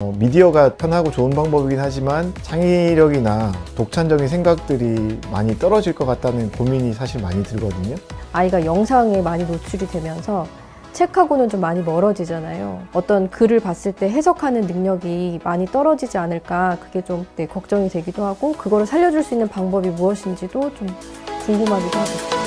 미디어가 편하고 좋은 방법이긴 하지만 창의력이나 독창적인 생각들이 많이 떨어질 것 같다는 고민이 사실 많이 들거든요. 아이가 영상에 많이 노출이 되면서 책하고는 좀 많이 멀어지잖아요. 어떤 글을 봤을 때 해석하는 능력이 많이 떨어지지 않을까, 그게 좀 걱정이 되기도 하고, 그거를 살려줄 수 있는 방법이 무엇인지도 좀 궁금하기도 하고.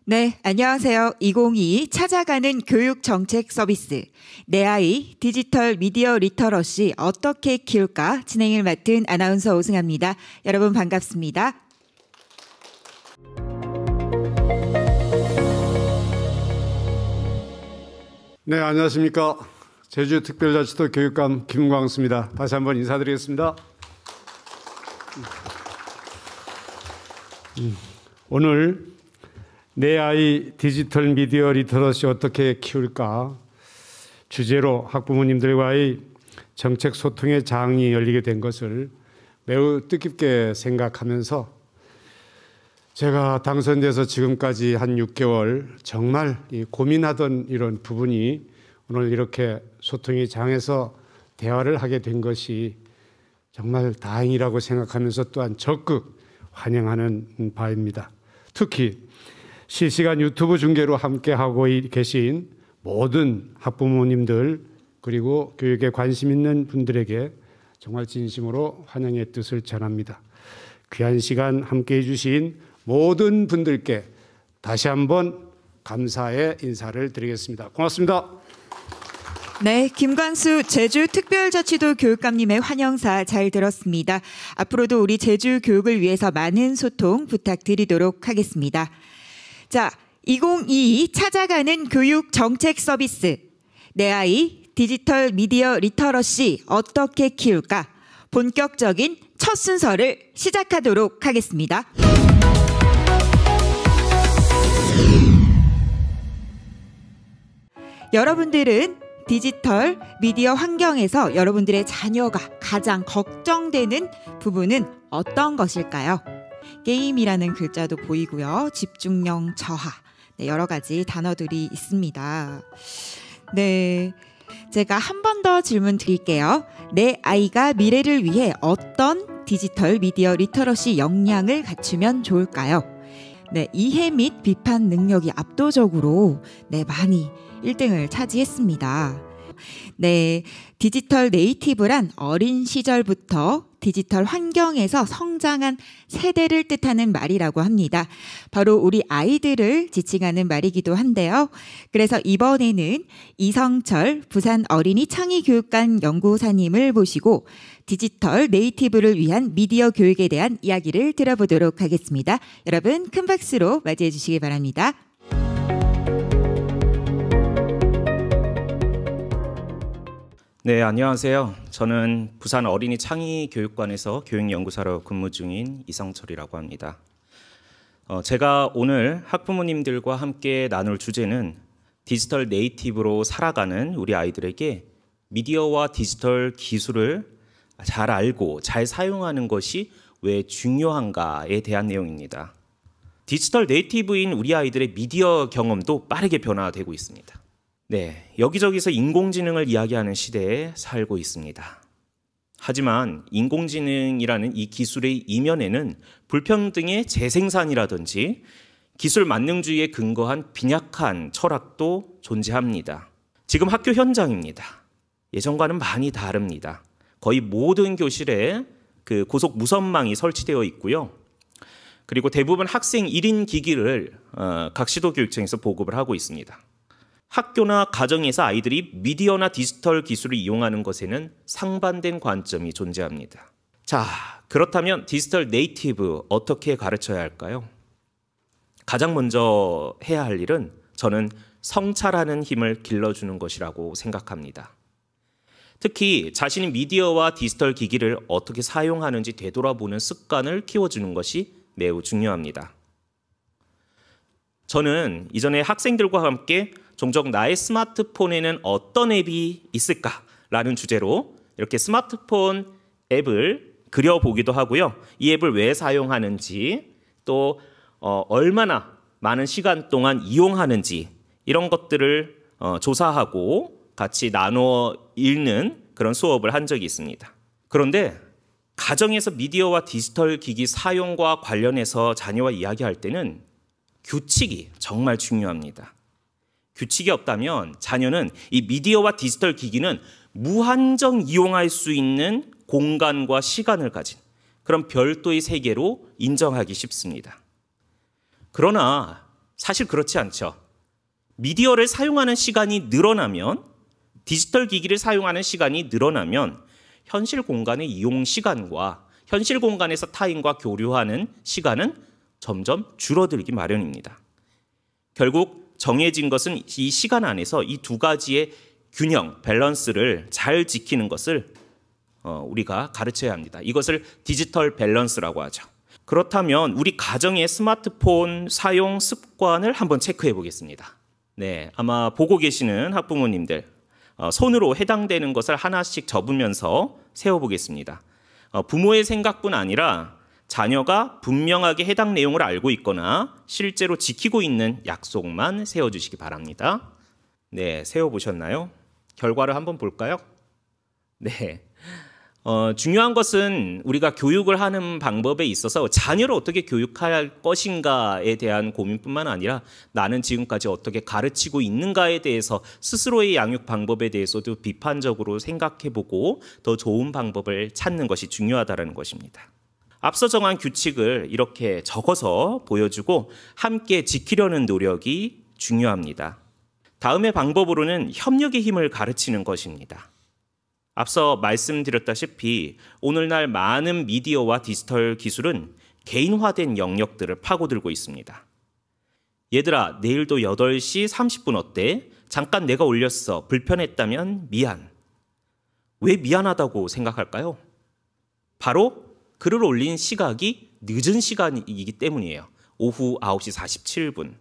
네, 안녕하세요. 2022 찾아가는 교육 정책 서비스 내 아이 디지털 미디어 리터러시 어떻게 키울까 진행을 맡은 아나운서 오승아입니다. 여러분 반갑습니다. 네, 안녕하십니까. 제주특별자치도 교육감 김광수입니다. 다시 한번 인사드리겠습니다. 오늘 내 아이 디지털 미디어 리터러시 어떻게 키울까 주제로 학부모님들과의 정책 소통의 장이 열리게 된 것을 매우 뜻깊게 생각하면서 제가 당선돼서 지금까지 한 6개월 정말 고민하던 이런 부분이 오늘 이렇게 소통의 장에서 대화를 하게 된 것이 정말 다행이라고 생각하면서 또한 적극 환영하는 바입니다. 특히 실시간 유튜브 중계로 함께하고 계신 모든 학부모님들 그리고 교육에 관심 있는 분들에게 정말 진심으로 환영의 뜻을 전합니다. 귀한 시간 함께해 주신 모든 분들께 다시 한번 감사의 인사를 드리겠습니다. 고맙습니다. 네, 김광수 제주특별자치도 교육감님의 환영사 잘 들었습니다. 앞으로도 우리 제주 교육을 위해서 많은 소통 부탁드리도록 하겠습니다. 자, 2022 찾아가는 교육 정책 서비스 내 아이 디지털 미디어 리터러시 어떻게 키울까 본격적인 첫 순서를 시작하도록 하겠습니다. 여러분들은 디지털 미디어 환경에서 여러분들의 자녀가 가장 걱정되는 부분은 어떤 것일까요? 게임이라는 글자도 보이고요. 집중력 저하, 네, 여러 가지 단어들이 있습니다. 네, 제가 한 번 더 질문 드릴게요. 내 아이가 미래를 위해 어떤 디지털 미디어 리터러시 역량을 갖추면 좋을까요? 네, 이해 및 비판 능력이 압도적으로 많이 1등을 차지했습니다. 네, 디지털 네이티브란 어린 시절부터 디지털 환경에서 성장한 세대를 뜻하는 말이라고 합니다. 바로 우리 아이들을 지칭하는 말이기도 한데요. 그래서 이번에는 이성철 부산 어린이 창의교육관 연구사님을 모시고 디지털 네이티브를 위한 미디어 교육에 대한 이야기를 들어보도록 하겠습니다. 여러분 큰 박수로 맞이해 주시기 바랍니다. 네, 안녕하세요. 저는 부산 어린이 창의교육관에서 교육연구사로 근무 중인 이성철이라고 합니다. 제가 오늘 학부모님들과 함께 나눌 주제는 디지털 네이티브로 살아가는 우리 아이들에게 미디어와 디지털 기술을 잘 알고 잘 사용하는 것이 왜 중요한가에 대한 내용입니다. 디지털 네이티브인 우리 아이들의 미디어 경험도 빠르게 변화되고 있습니다. 네, 여기저기서 인공지능을 이야기하는 시대에 살고 있습니다. 하지만 인공지능이라는 이 기술의 이면에는 불평등의 재생산이라든지 기술 만능주의에 근거한 빈약한 철학도 존재합니다. 지금 학교 현장입니다. 예전과는 많이 다릅니다. 거의 모든 교실에 그 고속 무선망이 설치되어 있고요. 그리고 대부분 학생 1인 기기를 각 시도교육청에서 보급을 하고 있습니다. 학교나 가정에서 아이들이 미디어나 디지털 기술을 이용하는 것에는 상반된 관점이 존재합니다. 자, 그렇다면 디지털 네이티브 어떻게 가르쳐야 할까요? 가장 먼저 해야 할 일은 저는 성찰하는 힘을 길러주는 것이라고 생각합니다. 특히 자신이 미디어와 디지털 기기를 어떻게 사용하는지 되돌아보는 습관을 키워주는 것이 매우 중요합니다. 저는 이전에 학생들과 함께 종종 나의 스마트폰에는 어떤 앱이 있을까라는 주제로 이렇게 스마트폰 앱을 그려보기도 하고요. 이 앱을 왜 사용하는지 또 얼마나 많은 시간 동안 이용하는지 이런 것들을 조사하고 같이 나누어 읽는 그런 수업을 한 적이 있습니다. 그런데 가정에서 미디어와 디지털 기기 사용과 관련해서 자녀와 이야기할 때는 규칙이 정말 중요합니다. 규칙이 없다면 자녀는 이 미디어와 디지털 기기는 무한정 이용할 수 있는 공간과 시간을 가진 그런 별도의 세계로 인정하기 쉽습니다. 그러나 사실 그렇지 않죠. 미디어를 사용하는 시간이 늘어나면, 디지털 기기를 사용하는 시간이 늘어나면 현실 공간의 이용 시간과 현실 공간에서 타인과 교류하는 시간은 점점 줄어들기 마련입니다. 결국 정해진 것은 이 시간 안에서 이 두 가지의 균형, 밸런스를 잘 지키는 것을 우리가 가르쳐야 합니다. 이것을 디지털 밸런스라고 하죠. 그렇다면 우리 가정의 스마트폰 사용 습관을 한번 체크해 보겠습니다. 네, 아마 보고 계시는 학부모님들 손으로 해당되는 것을 하나씩 접으면서 세워보겠습니다. 부모의 생각뿐 아니라 자녀가 분명하게 해당 내용을 알고 있거나 실제로 지키고 있는 약속만 세워주시기 바랍니다. 네, 세워보셨나요? 결과를 한번 볼까요? 네. 중요한 것은 우리가 교육을 하는 방법에 있어서 자녀를 어떻게 교육할 것인가에 대한 고민뿐만 아니라 나는 지금까지 어떻게 가르치고 있는가에 대해서 스스로의 양육 방법에 대해서도 비판적으로 생각해보고 더 좋은 방법을 찾는 것이 중요하다는 것입니다. 앞서 정한 규칙을 이렇게 적어서 보여주고 함께 지키려는 노력이 중요합니다. 다음의 방법으로는 협력의 힘을 가르치는 것입니다. 앞서 말씀드렸다시피 오늘날 많은 미디어와 디지털 기술은 개인화된 영역들을 파고들고 있습니다. 얘들아, 내일도 8시 30분 어때? 잠깐 내가 올렸어. 불편했다면 미안. 왜 미안하다고 생각할까요? 바로 글을 올린 시각이 늦은 시간이기 때문이에요. 오후 9시 47분.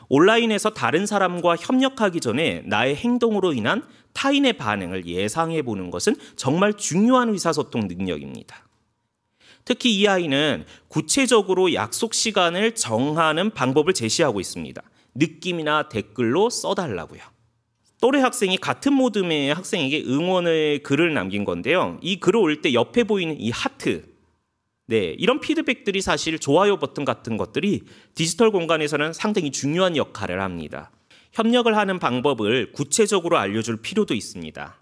온라인에서 다른 사람과 협력하기 전에 나의 행동으로 인한 타인의 반응을 예상해 보는 것은 정말 중요한 의사소통 능력입니다. 특히 이 아이는 구체적으로 약속 시간을 정하는 방법을 제시하고 있습니다. 느낌이나 댓글로 써달라고요. 또래 학생이 같은 모듬의 학생에게 응원의 글을 남긴 건데요. 이 글을 올 때 옆에 보이는 이 하트, 네, 이런 피드백들이 사실 좋아요 버튼 같은 것들이 디지털 공간에서는 상당히 중요한 역할을 합니다. 협력을 하는 방법을 구체적으로 알려줄 필요도 있습니다.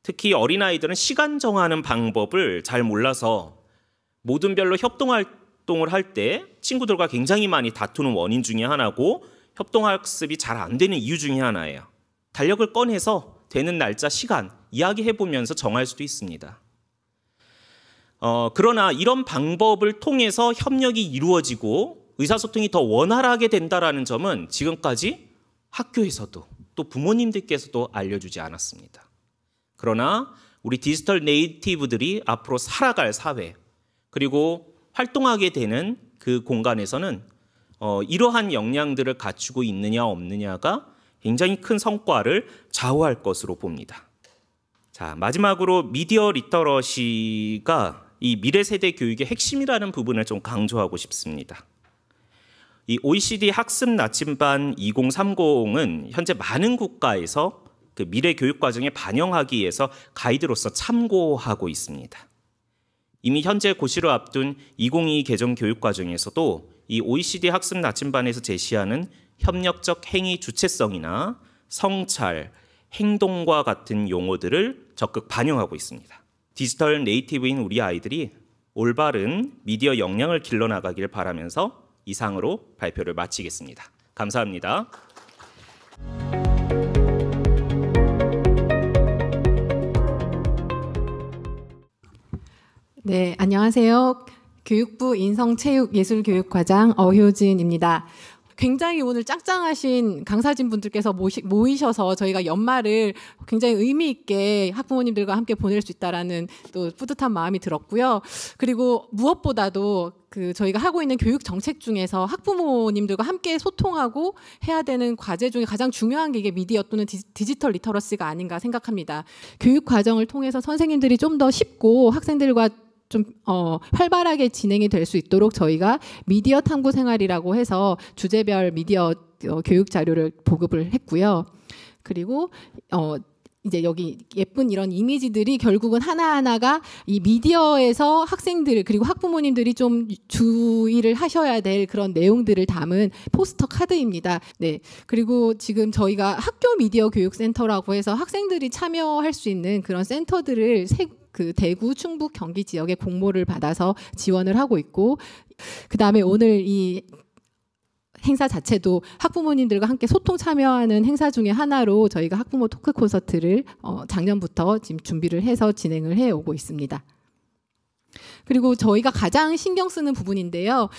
특히 어린아이들은 시간 정하는 방법을 잘 몰라서 모든별로 협동활동을 할 때 친구들과 굉장히 많이 다투는 원인 중에 하나고 협동학습이 잘 안 되는 이유 중에 하나예요. 달력을 꺼내서 되는 날짜, 시간 이야기해보면서 정할 수도 있습니다. 그러나 이런 방법을 통해서 협력이 이루어지고 의사소통이 더 원활하게 된다는 점은 지금까지 학교에서도 또 부모님들께서도 알려주지 않았습니다. 그러나 우리 디지털 네이티브들이 앞으로 살아갈 사회 그리고 활동하게 되는 그 공간에서는 이러한 역량들을 갖추고 있느냐 없느냐가 굉장히 큰 성과를 좌우할 것으로 봅니다. 자, 마지막으로 미디어 리터러시가 이 미래 세대 교육의 핵심이라는 부분을 좀 강조하고 싶습니다. 이 OECD 학습 나침반 2030은 현재 많은 국가에서 그 미래 교육 과정에 반영하기 위해서 가이드로서 참고하고 있습니다. 이미 현재 고시를 앞둔 2022 개정 교육 과정에서도 이 OECD 학습 나침반에서 제시하는 협력적 행위 주체성이나 성찰, 행동과 같은 용어들을 적극 반영하고 있습니다. 디지털 네이티브인 우리 아이들이 올바른 미디어 역량을 길러나가길 바라면서 이상으로 발표를 마치겠습니다. 감사합니다. 네, 안녕하세요. 교육부 인성체육예술교육과장 어효진입니다. 굉장히 오늘 짱짱하신 강사진 분들께서 모이셔서 저희가 연말을 굉장히 의미 있게 학부모님들과 함께 보낼 수 있다라는 또 뿌듯한 마음이 들었고요. 그리고 무엇보다도 저희가 하고 있는 교육 정책 중에서 학부모님들과 함께 소통하고 해야 되는 과제 중에 가장 중요한 게 이게 미디어 또는 디지털 리터러시가 아닌가 생각합니다. 교육 과정을 통해서 선생님들이 좀 더 쉽고 학생들과 좀 활발하게 진행이 될 수 있도록 저희가 미디어 탐구 생활이라고 해서 주제별 미디어 교육 자료를 보급을 했고요. 그리고 이제 여기 예쁜 이런 이미지들이 결국은 하나하나가 이 미디어에서 학생들 그리고 학부모님들이 좀 주의를 하셔야 될 그런 내용들을 담은 포스터 카드입니다. 네. 그리고 지금 저희가 학교 미디어 교육 센터라고 해서 학생들이 참여할 수 있는 그런 센터들을 대구, 충북, 경기 지역에 공모를 받아서 지원을 하고 있고, 그다음에 오늘 이 행사 자체도 학부모님들과 함께 소통 참여하는 행사 중에 하나로 저희가 학부모 토크 콘서트를 작년부터 지금 준비를 해서 진행을 해오고 있습니다. 그리고 저희가 가장 신경 쓰는 부분인데요.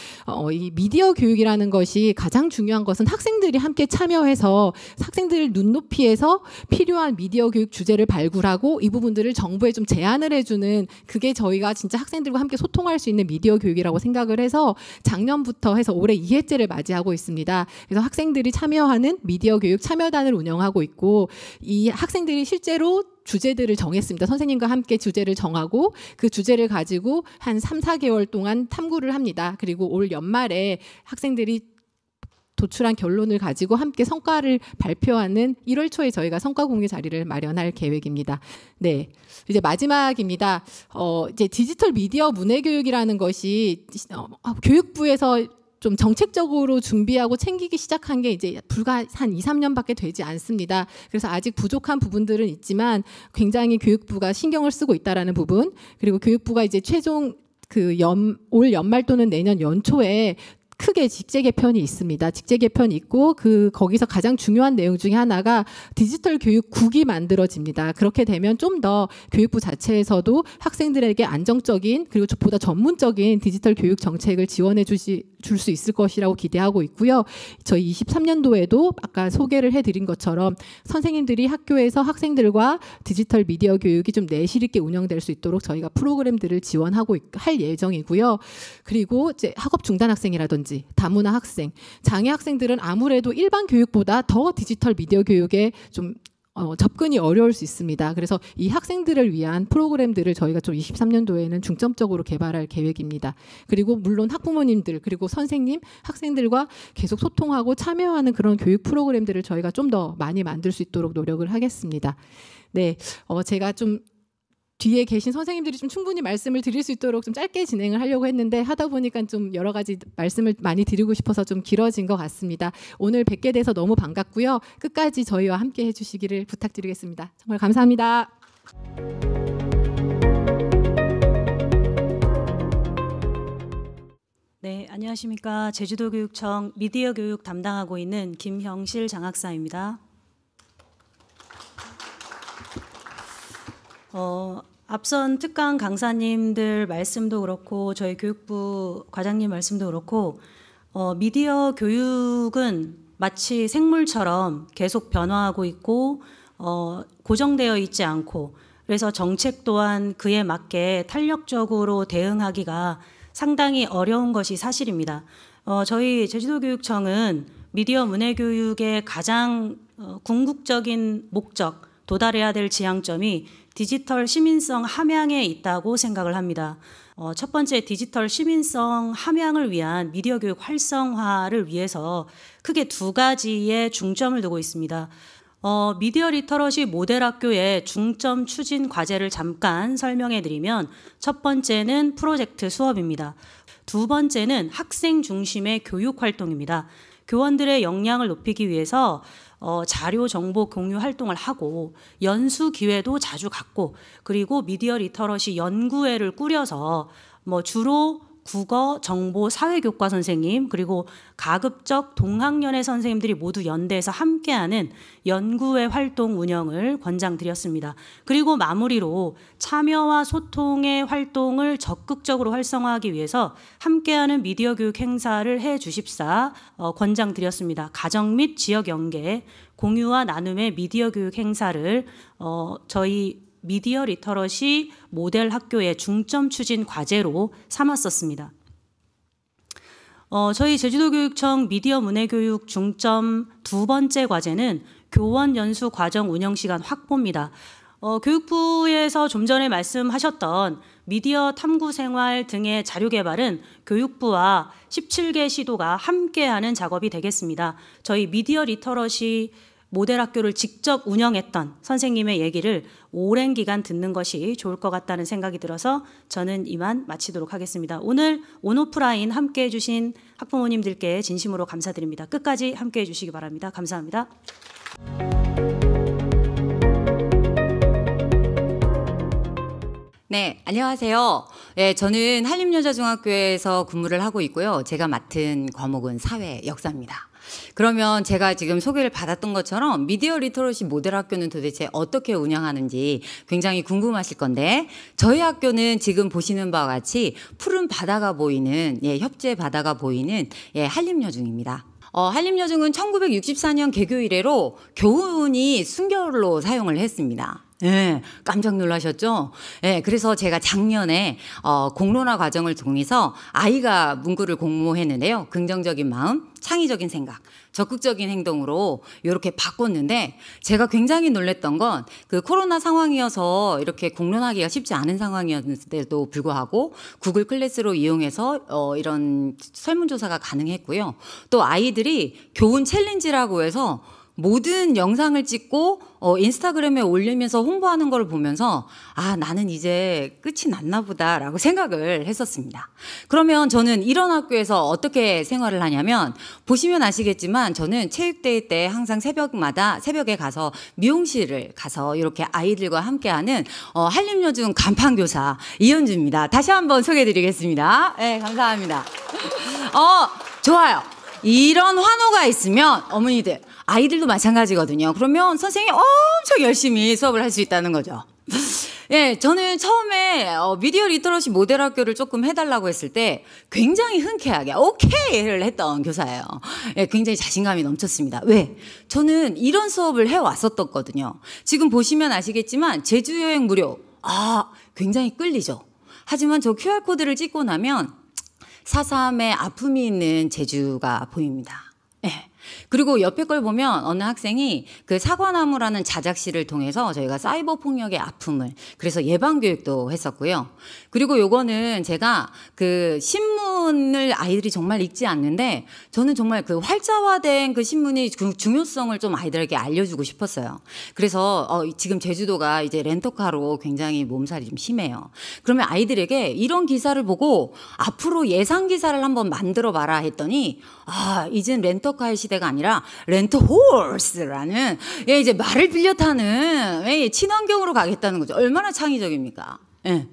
이 미디어 교육이라는 것이 가장 중요한 것은 학생들이 함께 참여해서 학생들 눈높이에서 필요한 미디어 교육 주제를 발굴하고 이 부분들을 정부에 좀 제안을 해주는, 그게 저희가 진짜 학생들과 함께 소통할 수 있는 미디어 교육이라고 생각을 해서 작년부터 해서 올해 2회째를 맞이하고 있습니다. 그래서 학생들이 참여하는 미디어 교육 참여단을 운영하고 있고, 이 학생들이 실제로 주제들을 정했습니다. 선생님과 함께 주제를 정하고 그 주제를 가지고 한 3, 4개월 동안 탐구를 합니다. 그리고 올 연말에 학생들이 도출한 결론을 가지고 함께 성과를 발표하는 1월 초에 저희가 성과 공유 자리를 마련할 계획입니다. 네, 이제 마지막입니다. 이제 디지털 미디어 문해 교육이라는 것이 교육부에서 좀 정책적으로 준비하고 챙기기 시작한 게 이제 불과 한 2, 3년밖에 되지 않습니다. 그래서 아직 부족한 부분들은 있지만 굉장히 교육부가 신경을 쓰고 있다라는 부분, 그리고 교육부가 이제 최종 올 연말 또는 내년 연초에 크게 직제 개편이 있습니다. 직제 개편이 있고 거기서 가장 중요한 내용 중에 하나가 디지털 교육국이 만들어집니다. 그렇게 되면 좀 더 교육부 자체에서도 학생들에게 안정적인 그리고 보다 전문적인 디지털 교육 정책을 지원해 줄 수 있을 것이라고 기대하고 있고요. 저희 23년도에도 아까 소개를 해드린 것처럼 선생님들이 학교에서 학생들과 디지털 미디어 교육이 좀 내실 있게 운영될 수 있도록 저희가 프로그램들을 지원하고 할 예정이고요. 그리고 이제 학업 중단 학생이라든지 다문화 학생, 장애 학생들은 아무래도 일반 교육보다 더 디지털 미디어 교육에 좀 접근이 어려울 수 있습니다. 그래서 이 학생들을 위한 프로그램들을 저희가 좀 23년도에는 중점적으로 개발할 계획입니다. 그리고 물론 학부모님들 그리고 선생님, 학생들과 계속 소통하고 참여하는 그런 교육 프로그램들을 저희가 좀 더 많이 만들 수 있도록 노력을 하겠습니다. 네, 제가 좀 뒤에 계신 선생님들이 좀 충분히 말씀을 드릴 수 있도록 좀 짧게 진행을 하려고 했는데 하다 보니까 좀 여러 가지 말씀을 많이 드리고 싶어서 좀 길어진 것 같습니다. 오늘 뵙게 돼서 너무 반갑고요. 끝까지 저희와 함께 해주시기를 부탁드리겠습니다. 정말 감사합니다. 네, 안녕하십니까. 제주도교육청 미디어 교육 담당하고 있는 김형실 장학사입니다. 앞선 특강 강사님들 말씀도 그렇고 저희 교육부 과장님 말씀도 그렇고 미디어 교육은 마치 생물처럼 계속 변화하고 있고 고정되어 있지 않고, 그래서 정책 또한 그에 맞게 탄력적으로 대응하기가 상당히 어려운 것이 사실입니다. 저희 제주도교육청은 미디어 문해교육의 가장 궁극적인 목적, 도달해야 될 지향점이 디지털 시민성 함양에 있다고 생각을 합니다. 첫 번째, 디지털 시민성 함양을 위한 미디어 교육 활성화를 위해서 크게 두 가지의 중점을 두고 있습니다. 미디어 리터러시 모델 학교의 중점 추진 과제를 잠깐 설명해 드리면, 첫 번째는 프로젝트 수업입니다. 두 번째는 학생 중심의 교육 활동입니다. 교원들의 역량을 높이기 위해서 자료 정보 공유 활동을 하고 연수 기회도 자주 갖고 그리고 미디어 리터러시 연구회를 꾸려서 뭐 주로 국어, 정보, 사회교과 선생님 그리고 가급적 동학년의 선생님들이 모두 연대해서 함께하는 연구회 활동 운영을 권장드렸습니다. 그리고 마무리로 참여와 소통의 활동을 적극적으로 활성화하기 위해서 함께하는 미디어 교육 행사를 해 주십사 권장드렸습니다. 가정 및 지역 연계, 공유와 나눔의 미디어 교육 행사를 저희 미디어 리터러시 모델 학교의 중점 추진 과제로 삼았었습니다. 저희 제주도교육청 미디어 문해교육 중점 두 번째 과제는 교원 연수 과정 운영 시간 확보입니다. 교육부에서 좀 전에 말씀하셨던 미디어 탐구 생활 등의 자료 개발은 교육부와 17개 시도가 함께하는 작업이 되겠습니다. 저희 미디어 리터러시 모델 학교를 직접 운영했던 선생님의 얘기를 오랜 기간 듣는 것이 좋을 것 같다는 생각이 들어서 저는 이만 마치도록 하겠습니다. 오늘 온오프라인 함께해 주신 학부모님들께 진심으로 감사드립니다. 끝까지 함께해 주시기 바랍니다. 감사합니다. 네, 안녕하세요. 네, 저는 한림여자중학교에서 근무를 하고 있고요. 제가 맡은 과목은 사회 역사입니다. 그러면 제가 지금 소개를 받았던 것처럼 미디어 리터러시 모델 학교는 도대체 어떻게 운영하는지 굉장히 궁금하실 건데 저희 학교는 지금 보시는 바와 같이 푸른 바다가 보이는 협재 바다가 보이는 한림여중입니다. 한림여중은 1964년 개교 이래로 교훈이 순결로 사용을 했습니다. 네, 깜짝 놀라셨죠? 네, 그래서 제가 작년에 공론화 과정을 통해서 아이가 문구를 공모했는데요. 긍정적인 마음, 창의적인 생각, 적극적인 행동으로 이렇게 바꿨는데 제가 굉장히 놀랬던 건 그 코로나 상황이어서 이렇게 공론하기가 쉽지 않은 상황이었는데도 불구하고 구글 클래스로 이용해서 이런 설문조사가 가능했고요. 또 아이들이 교훈 챌린지라고 해서 모든 영상을 찍고 인스타그램에 올리면서 홍보하는 걸 보면서 아, 나는 이제 끝이 났나 보다라고 생각을 했었습니다. 그러면 저는 이런 학교에서 어떻게 생활을 하냐면 보시면 아시겠지만 저는 체육대회 때 항상 새벽에 가서 미용실을 가서 이렇게 아이들과 함께하는 한림여중 간판교사 이현주입니다. 다시 한번 소개해드리겠습니다. 네, 감사합니다. 좋아요. 이런 환호가 있으면 어머니들, 아이들도 마찬가지거든요. 그러면 선생님이 엄청 열심히 수업을 할 수 있다는 거죠. 예, 저는 처음에 미디어 리터러시 모델 학교를 조금 해달라고 했을 때 굉장히 흔쾌하게 오케이를 했던 교사예요. 예, 굉장히 자신감이 넘쳤습니다. 왜? 저는 이런 수업을 해왔었거든요. 지금 보시면 아시겠지만 제주 여행 무료. 굉장히 끌리죠. 하지만 저 QR코드를 찍고 나면 4.3의 아픔이 있는 제주가 보입니다. 네. 그리고 옆에 걸 보면 어느 학생이 그 사과나무라는 자작시를 통해서 저희가 사이버 폭력의 아픔을 그래서 예방 교육도 했었고요. 그리고 요거는 제가 그 신문을 아이들이 정말 읽지 않는데 저는 정말 그 활자화된 그 신문의 중요성을 좀 아이들에게 알려주고 싶었어요. 그래서 지금 제주도가 이제 렌터카로 굉장히 몸살이 좀 심해요. 그러면 아이들에게 이런 기사를 보고 앞으로 예상 기사를 한번 만들어 봐라 했더니 이젠 렌터카의 시대가 아니라 렌터홀스라는 이제 말을 빌려 타는 친환경으로 가겠다는 거죠. 얼마나 창의적입니까? 예.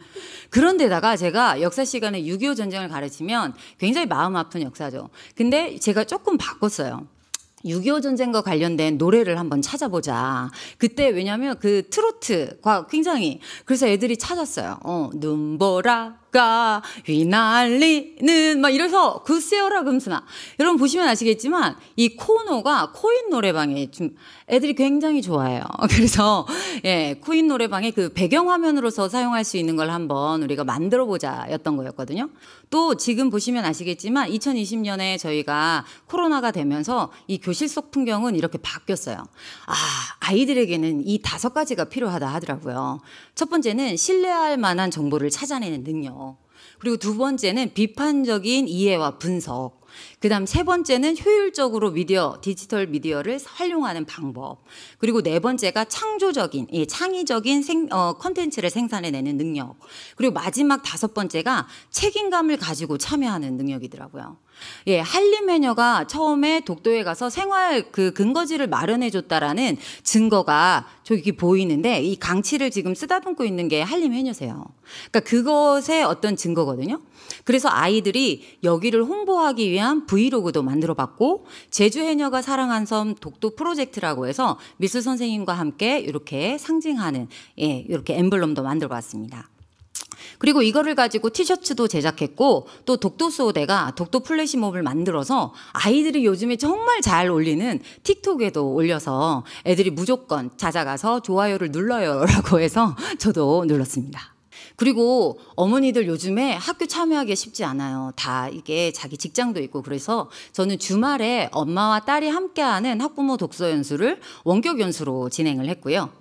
그런데다가 제가 역사 시간에 6.25 전쟁을 가르치면 굉장히 마음 아픈 역사죠. 근데 제가 조금 바꿨어요. 6.25 전쟁과 관련된 노래를 한번 찾아보자. 그때 왜냐면 그 트로트가 굉장히 그래서 애들이 찾았어요. 눈보라가 휘날리는 막 이래서 굿세어라 금수나. 여러분 보시면 아시겠지만 이 코너가 코인 노래방에 좀 애들이 굉장히 좋아해요. 그래서 코인 노래방에 그 배경화면으로서 사용할 수 있는 걸 한번 우리가 만들어보자였던 거였거든요. 또 지금 보시면 아시겠지만 2020년에 저희가 코로나가 되면서 이 교실 속 풍경은 이렇게 바뀌었어요. 아이들에게는 이 5가지가 필요하다 하더라고요. 첫 번째는 신뢰할 만한 정보를 찾아내는 능력. 그리고 두 번째는 비판적인 이해와 분석. 그다음 세 번째는 효율적으로 디지털 미디어를 활용하는 방법. 그리고 네 번째가 창조적인, 창의적인 콘텐츠를 생산해내는 능력. 그리고 마지막 다섯 번째가 책임감을 가지고 참여하는 능력이더라고요. 한림해녀가 처음에 독도에 가서 생활 근거지를 마련해줬다라는 증거가 저기 보이는데, 이 강치를 지금 쓰다듬고 있는 게 한림해녀세요. 그러니까 그것의 어떤 증거거든요. 그래서 아이들이 여기를 홍보하기 위한 브이로그도 만들어봤고, 제주해녀가 사랑한 섬 독도 프로젝트라고 해서 미술 선생님과 함께 이렇게 상징하는 이렇게 엠블럼도 만들어봤습니다. 그리고 이거를 가지고 티셔츠도 제작했고, 또 독도수호대가 독도 플래시몹을 만들어서 아이들이 요즘에 정말 잘 올리는 틱톡에도 올려서 애들이 무조건 찾아가서 좋아요를 눌러요라고 해서 저도 눌렀습니다. 그리고 어머니들 요즘에 학교 참여하기 쉽지 않아요. 다 이게 자기 직장도 있고, 그래서 저는 주말에 엄마와 딸이 함께하는 학부모 독서 연수를 원격 연수로 진행을 했고요.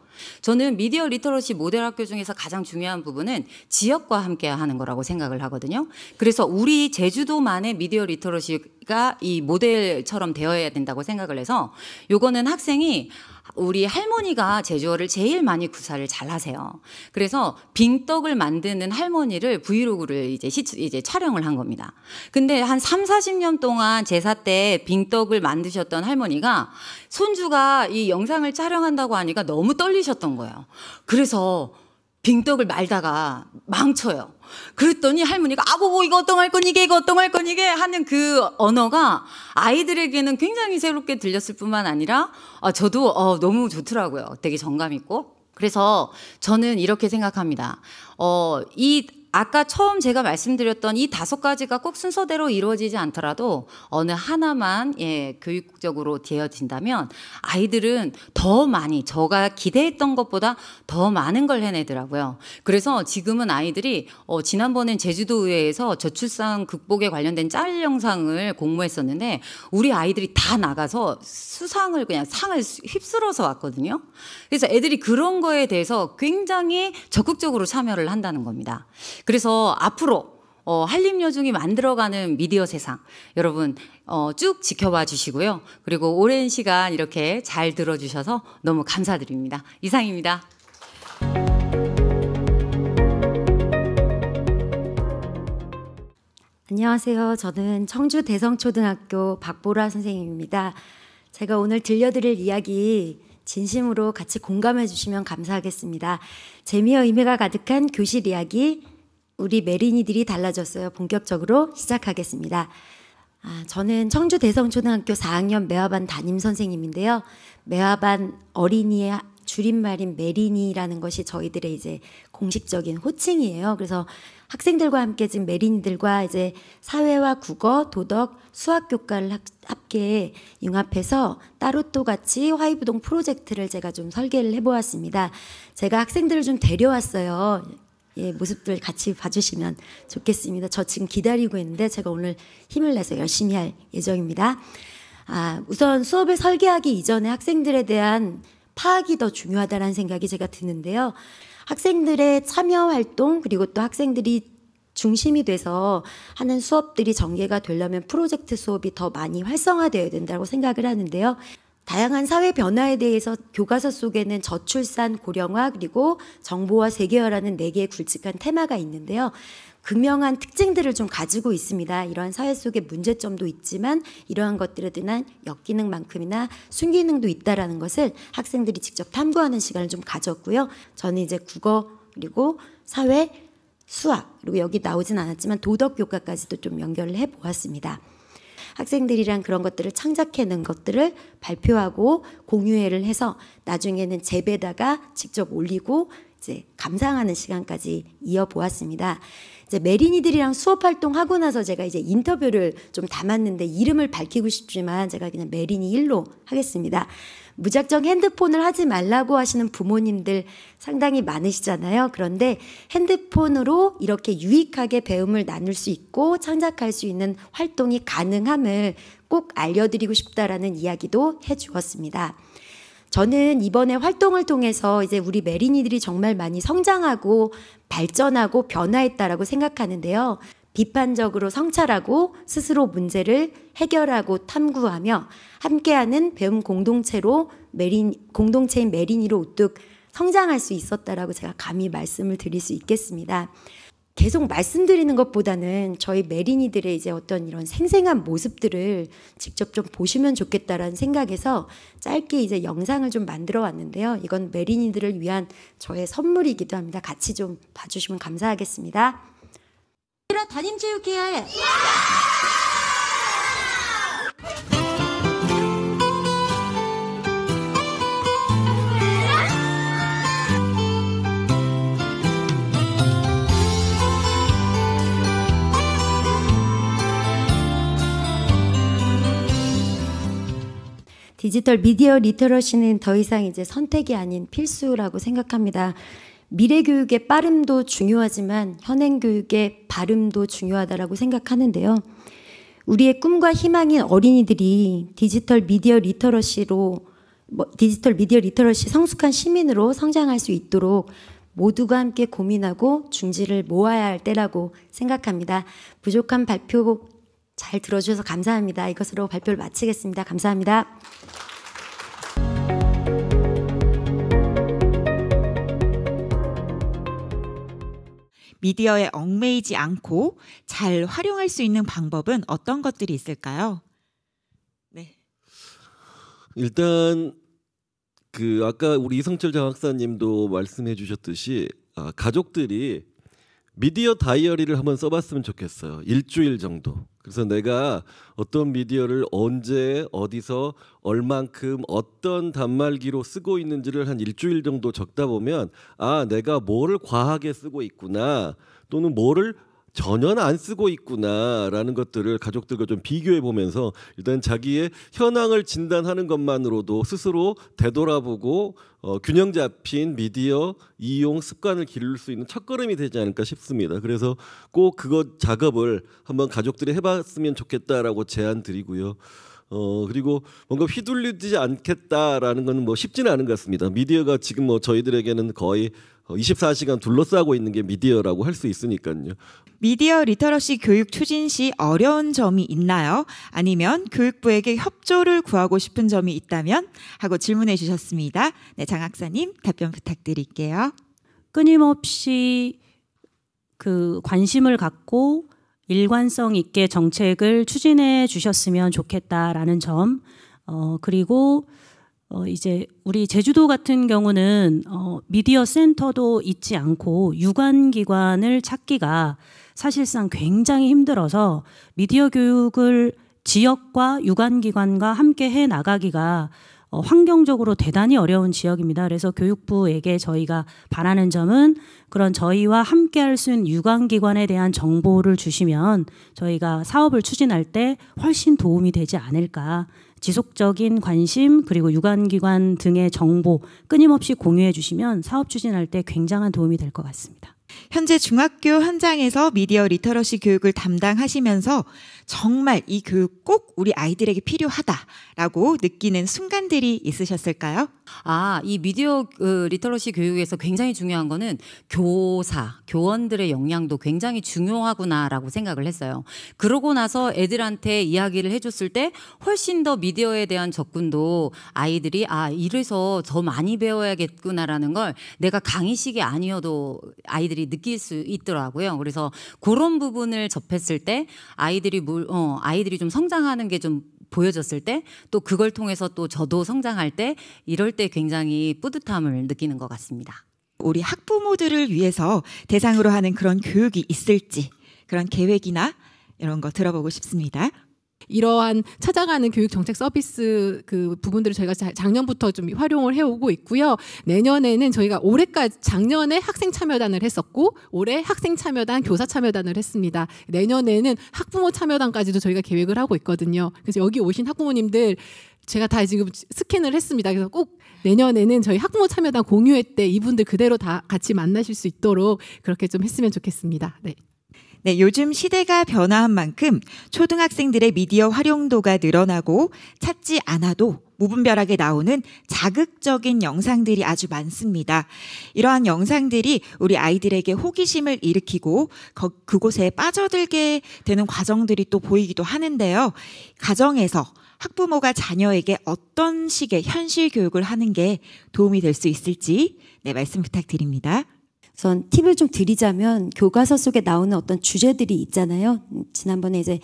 저는 미디어 리터러시 모델 학교 중에서 가장 중요한 부분은 지역과 함께 하는 거라고 생각을 하거든요. 그래서 우리 제주도만의 미디어 리터러시가 이 모델처럼 되어야 된다고 생각을 해서, 요거는 학생이 우리 할머니가 제주어를 제일 많이 구사를 잘 하세요. 그래서 빙떡을 만드는 할머니를 브이로그를 이제 촬영을 한 겁니다. 근데 한 30-40년 동안 제사 때 빙떡을 만드셨던 할머니가 손주가 이 영상을 촬영한다고 하니까 너무 떨리셨던 거예요. 그래서 빙떡을 말다가 망쳐요. 그랬더니 할머니가 아고 이거 어떡할 건 이게 하는 그 언어가 아이들에게는 굉장히 새롭게 들렸을 뿐만 아니라 저도 너무 좋더라고요. 되게 정감 있고. 그래서 저는 이렇게 생각합니다. 아까 처음 제가 말씀드렸던 이 5가지가 꼭 순서대로 이루어지지 않더라도 어느 하나만 교육적으로 되어진다면 아이들은 더 많이, 제가 기대했던 것보다 더 많은 걸 해내더라고요. 그래서 지금은 아이들이 지난번엔 제주도의회에서 저출산 극복에 관련된 짤 영상을 공모했었는데, 우리 아이들이 다 나가서 상을 휩쓸어서 왔거든요. 그래서 애들이 그런 거에 대해서 굉장히 적극적으로 참여를 한다는 겁니다. 그래서 앞으로 한림여중이 만들어가는 미디어 세상, 여러분 쭉 지켜봐 주시고요. 그리고 오랜 시간 이렇게 잘 들어주셔서 너무 감사드립니다. 이상입니다. 안녕하세요. 저는 청주 대성초등학교 박보라 선생님입니다. 제가 오늘 들려드릴 이야기 진심으로 같이 공감해 주시면 감사하겠습니다. 재미와 의미가 가득한 교실 이야기, 우리 메린이들이 달라졌어요. 본격적으로 시작하겠습니다. 저는 청주 대성초등학교 4학년 매화반 담임 선생님인데요. 매화반 어린이의 줄임말인 메린이라는 것이 저희들의 이제 공식적인 호칭이에요. 그래서 학생들과 함께 지금 메린이들과 이제 사회와 국어, 도덕, 수학 교과를 함께 융합해서 따로 또 같이 화이부동 프로젝트를 제가 좀 설계를 해보았습니다. 제가 학생들을 좀 데려왔어요. 모습들 같이 봐주시면 좋겠습니다. 저 지금 기다리고 있는데 제가 오늘 힘을 내서 열심히 할 예정입니다. 우선 수업을 설계하기 이전에 학생들에 대한 파악이 더 중요하다는 생각이 제가 드는데요. 학생들의 참여 활동, 그리고 또 학생들이 중심이 돼서 하는 수업들이 전개가 되려면 프로젝트 수업이 더 많이 활성화되어야 된다고 생각을 하는데요. 다양한 사회 변화에 대해서 교과서 속에는 저출산, 고령화, 그리고 정보화 세계화라는 4개의 굵직한 테마가 있는데요. 극명한 특징들을 좀 가지고 있습니다. 이러한 사회 속에 문제점도 있지만 이러한 것들에 대한 역기능만큼이나 순기능도 있다라는 것을 학생들이 직접 탐구하는 시간을 좀 가졌고요. 저는 이제 국어, 그리고 사회, 수학, 그리고 여기 나오진 않았지만 도덕 교과까지도 좀 연결을 해보았습니다. 학생들이랑 그런 것들을 창작해낸 것들을 발표하고 공유회를 해서 나중에는 잽에다가 직접 올리고 이제 감상하는 시간까지 이어보았습니다. 이제 메린이들이랑 수업 활동하고 나서 제가 이제 인터뷰를 좀 담았는데 이름을 밝히고 싶지만 제가 그냥 메린이 1로 하겠습니다. 무작정 핸드폰을 하지 말라고 하시는 부모님들 상당히 많으시잖아요. 그런데 핸드폰으로 이렇게 유익하게 배움을 나눌 수 있고 창작할 수 있는 활동이 가능함을 꼭 알려드리고 싶다라는 이야기도 해주었습니다. 저는 이번에 활동을 통해서 이제 우리 메린이들이 정말 많이 성장하고 발전하고 변화했다라고 생각하는데요. 비판적으로 성찰하고 스스로 문제를 해결하고 탐구하며 함께하는 배움 공동체인 메린이로 우뚝 성장할 수 있었다라고 제가 감히 말씀을 드릴 수 있겠습니다. 계속 말씀드리는 것보다는 저희 메린이들의 이제 어떤 이런 생생한 모습들을 직접 좀 보시면 좋겠다라는 생각에서 짧게 이제 영상을 좀 만들어 왔는데요. 이건 메린이들을 위한 저의 선물이기도 합니다. 같이 좀 봐주시면 감사하겠습니다. 담임체육해야 해. 디지털 미디어 리터러시는 더 이상 이제 선택이 아닌 필수라고 생각합니다. 미래 교육의 빠름도 중요하지만 현행 교육의 발음도 중요하다라고 생각하는데요. 우리의 꿈과 희망인 어린이들이 디지털 미디어 리터러시 성숙한 시민으로 성장할 수 있도록 모두가 함께 고민하고 중지를 모아야 할 때라고 생각합니다. 부족한 발표 잘 들어주셔서 감사합니다. 이것으로 발표를 마치겠습니다. 감사합니다. 미디어에 얽매이지 않고 잘 활용할 수 있는 방법은 어떤 것들이 있을까요? 네. 일단 아까 우리 이성철 장학사님도 말씀해 주셨듯이 가족들이 미디어 다이어리를 한번 써봤으면 좋겠어요. 일주일 정도. 그래서 내가 어떤 미디어를 언제 어디서 얼만큼 어떤 단말기로 쓰고 있는지를 한 일주일 정도 적다 보면 내가 뭐를 과하게 쓰고 있구나 또는 뭐를 전혀 안 쓰고 있구나라는 것들을 가족들과 좀 비교해 보면서 일단 자기의 현황을 진단하는 것만으로도 스스로 되돌아보고 균형 잡힌 미디어 이용 습관을 기를 수 있는 첫걸음이 되지 않을까 싶습니다. 그래서 꼭 그것 작업을 한번 가족들이 해봤으면 좋겠다라고 제안 드리고요. 그리고 뭔가 휘둘리지 않겠다라는 건 쉽지는 않은 것 같습니다. 미디어가 지금 저희들에게는 거의 24시간 둘러싸고 있는 게 미디어라고 할 수 있으니까요. 미디어 리터러시 교육 추진 시 어려운 점이 있나요? 아니면 교육부에게 협조를 구하고 싶은 점이 있다면? 하고 질문해 주셨습니다. 네, 장학사님 답변 부탁드릴게요. 끊임없이 관심을 갖고 일관성 있게 정책을 추진해 주셨으면 좋겠다라는 점, 그리고 이제 우리 제주도 같은 경우는 미디어 센터도 있지 않고 유관기관을 찾기가 사실상 굉장히 힘들어서 미디어 교육을 지역과 유관기관과 함께 해 나가기가 환경적으로 대단히 어려운 지역입니다. 그래서 교육부에게 저희가 바라는 점은 그런 저희와 함께 할 수 있는 유관기관에 대한 정보를 주시면 저희가 사업을 추진할 때 훨씬 도움이 되지 않을까. 지속적인 관심 그리고 유관기관 등의 정보 끊임없이 공유해 주시면 사업 추진할 때 굉장한 도움이 될 것 같습니다. 현재 중학교 현장에서 미디어 리터러시 교육을 담당하시면서 정말 이 교육 꼭 우리 아이들에게 필요하다라고 느끼는 순간들이 있으셨을까요? 이 미디어 리터러시 교육에서 굉장히 중요한 거는 교원들의 역량도 굉장히 중요하구나라고 생각을 했어요. 그러고 나서 애들한테 이야기를 해줬을 때 훨씬 더 미디어에 대한 접근도 아이들이 이래서 더 많이 배워야겠구나라는 걸 내가 강의식이 아니어도 아이들이 느낄 수 있더라고요. 그래서 그런 부분을 접했을 때 아이들이 좀 성장하는 게 좀 보여졌을 때 또 그걸 통해서 또 저도 성장할 때 이럴 때 굉장히 뿌듯함을 느끼는 것 같습니다. 우리 학부모들을 위해서 대상으로 하는 그런 교육이 있을지 그런 계획이나 이런 거 들어보고 싶습니다. 이러한 찾아가는 교육 정책 서비스 부분들을 저희가 작년부터 좀 활용을 해오고 있고요. 내년에는 저희가 작년에 학생 참여단을 했었고 올해 학생 참여단, 교사 참여단을 했습니다. 내년에는 학부모 참여단까지도 저희가 계획을 하고 있거든요. 그래서 여기 오신 학부모님들 제가 다 지금 스캔을 했습니다. 그래서 꼭 내년에는 저희 학부모 참여단 공유회 때 이분들 그대로 다 같이 만나실 수 있도록 그렇게 좀 했으면 좋겠습니다. 네. 네, 요즘 시대가 변화한 만큼 초등학생들의 미디어 활용도가 늘어나고 찾지 않아도 무분별하게 나오는 자극적인 영상들이 아주 많습니다. 이러한 영상들이 우리 아이들에게 호기심을 일으키고 그곳에 빠져들게 되는 과정들이 또 보이기도 하는데요. 가정에서 학부모가 자녀에게 어떤 식의 현실 교육을 하는 게 도움이 될 수 있을지 말씀 부탁드립니다. 우선 팁을 좀 드리자면 교과서 속에 나오는 어떤 주제들이 있잖아요. 지난번에 이제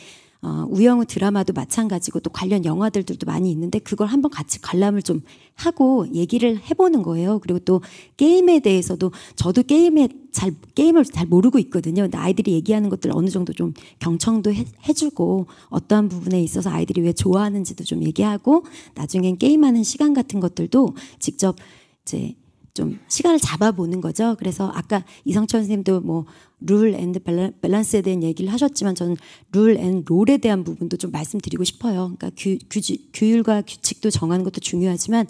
우영우 드라마도 마찬가지고 또 관련 영화들도 많이 있는데 그걸 한번 같이 관람을 좀 하고 얘기를 해보는 거예요. 그리고 또 게임에 대해서도 저도 게임을 잘 모르고 있거든요. 근데 아이들이 얘기하는 것들 어느 정도 좀 경청도 해주고 어떠한 부분에 있어서 아이들이 왜 좋아하는지도 좀 얘기하고 나중엔 게임하는 시간 같은 것들도 직접 이제 좀 시간을 잡아보는 거죠. 그래서 아까 이성철 선생님도 뭐 룰 앤드 밸런스에 대한 얘기를 하셨지만 저는 룰 앤 롤에 대한 부분도 좀 말씀드리고 싶어요. 그러니까 규율과 규칙도 정하는 것도 중요하지만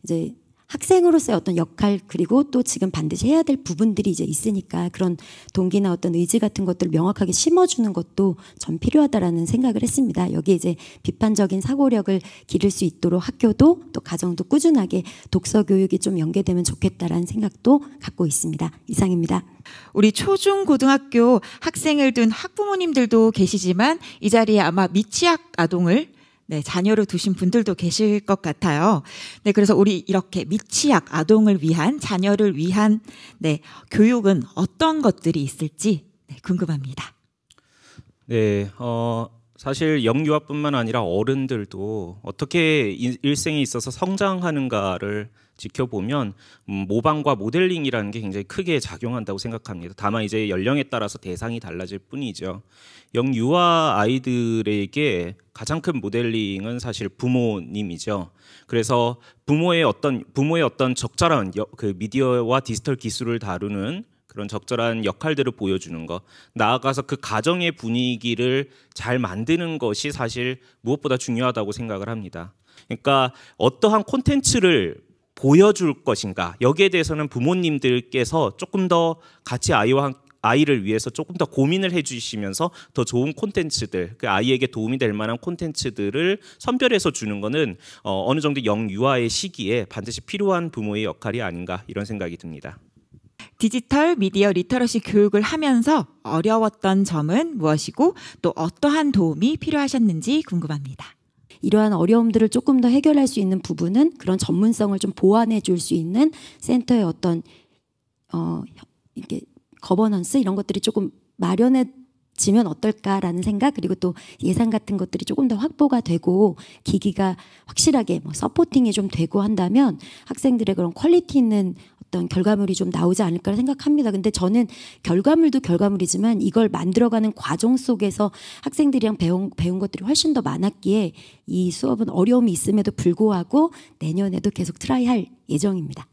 이제 학생으로서의 어떤 역할 그리고 또 지금 반드시 해야 될 부분들이 이제 있으니까 그런 동기나 어떤 의지 같은 것들을 명확하게 심어주는 것도 전 필요하다라는 생각을 했습니다. 여기에 이제 비판적인 사고력을 기를 수 있도록 학교도 또 가정도 꾸준하게 독서 교육이 좀 연계되면 좋겠다라는 생각도 갖고 있습니다. 이상입니다. 우리 초중 고등학교 학생을 둔 학부모님들도 계시지만 이 자리에 아마 미취학 아동을 자녀로 두신 분들도 계실 것 같아요. 그래서 우리 이렇게 미취학 아동을 위한 자녀를 위한 교육은 어떤 것들이 있을지 궁금합니다. 네, 사실 영유아뿐만 아니라 어른들도 어떻게 일생에 있어서 성장하는가를 지켜보면 모방과 모델링이라는 게 굉장히 크게 작용한다고 생각합니다. 다만 이제 연령에 따라서 대상이 달라질 뿐이죠. 영유아 아이들에게 가장 큰 모델링은 사실 부모님이죠. 그래서 부모의 어떤 적절한 그 미디어와 디지털 기술을 다루는 그런 적절한 역할들을 보여주는 것, 나아가서 그 가정의 분위기를 잘 만드는 것이 사실 무엇보다 중요하다고 생각을 합니다. 그러니까 어떠한 콘텐츠를 보여줄 것인가, 여기에 대해서는 부모님들께서 조금 더 같이 아이를 위해서 조금 더 고민을 해주시면서 더 좋은 콘텐츠들, 그 아이에게 도움이 될 만한 콘텐츠들을 선별해서 주는 것은 어느 정도 영유아의 시기에 반드시 필요한 부모의 역할이 아닌가, 이런 생각이 듭니다. 디지털 미디어 리터러시 교육을 하면서 어려웠던 점은 무엇이고 또 어떠한 도움이 필요하셨는지 궁금합니다. 이러한 어려움들을 조금 더 해결할 수 있는 부분은 그런 전문성을 좀 보완해 줄 수 있는 센터의 어떤 이렇게 거버넌스 이런 것들이 조금 마련해지면 어떨까라는 생각, 그리고 또 예산 같은 것들이 조금 더 확보가 되고 기기가 확실하게 서포팅이 좀 되고 한다면 학생들의 그런 퀄리티 있는 어떤 결과물이 좀 나오지 않을까 생각합니다. 근데 저는 결과물도 결과물이지만 이걸 만들어가는 과정 속에서 학생들이랑 배운 것들이 훨씬 더 많았기에 이 수업은 어려움이 있음에도 불구하고 내년에도 계속 트라이할 예정입니다.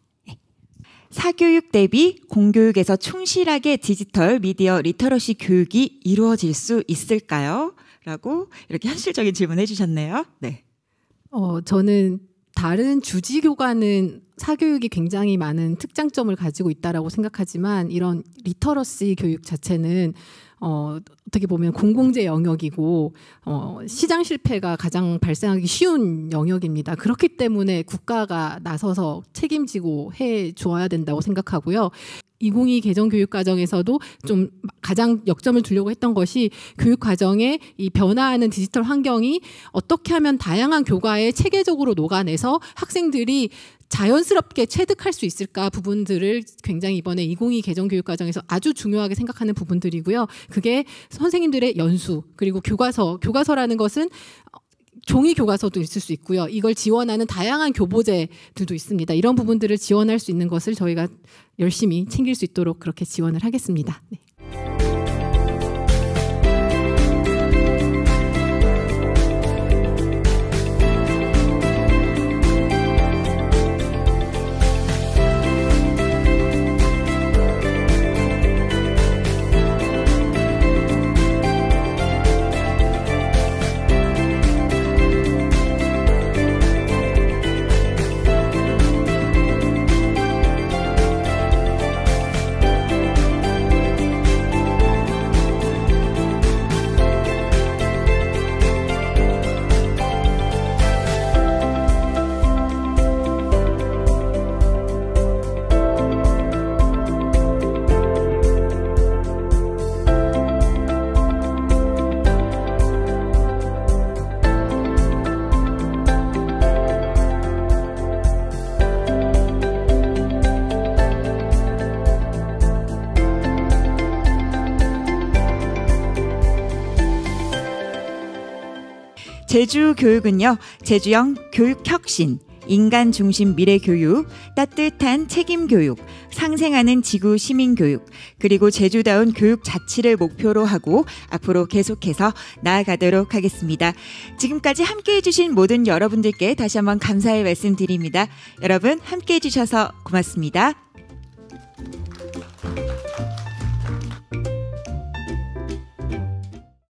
사교육 대비 공교육에서 충실하게 디지털 미디어 리터러시 교육이 이루어질 수 있을까요? 라고 이렇게 현실적인 질문을 해주셨네요. 네. 저는 다른 주지교과는 사교육이 굉장히 많은 특장점을 가지고 있다라고 생각하지만 이런 리터러시 교육 자체는 어떻게 보면 공공재 영역이고 시장 실패가 가장 발생하기 쉬운 영역입니다. 그렇기 때문에 국가가 나서서 책임지고 해 주어야 된다고 생각하고요. 2022 개정 교육 과정에서도 좀 가장 역점을 두려고 했던 것이 교육 과정에 이 변화하는 디지털 환경이 어떻게 하면 다양한 교과에 체계적으로 녹아내서 학생들이 자연스럽게 체득할 수 있을까 부분들을 굉장히 이번에 2022 개정 교육 과정에서 아주 중요하게 생각하는 부분들이고요. 그게 선생님들의 연수 그리고 교과서라는 것은 종이 교과서도 있을 수 있고요. 이걸 지원하는 다양한 교보제들도 있습니다. 이런 부분들을 지원할 수 있는 것을 저희가 열심히 챙길 수 있도록 그렇게 지원을 하겠습니다. 네. 제주 교육은요, 제주형 교육혁신, 인간 중심 미래 교육, 따뜻한 책임 교육, 상생하는 지구 시민 교육, 그리고 제주다운 교육 자치를 목표로 하고 앞으로 계속해서 나아가도록 하겠습니다. 지금까지 함께해 주신 모든 여러분들께 다시 한번 감사의 말씀 드립니다. 여러분 함께해 주셔서 고맙습니다.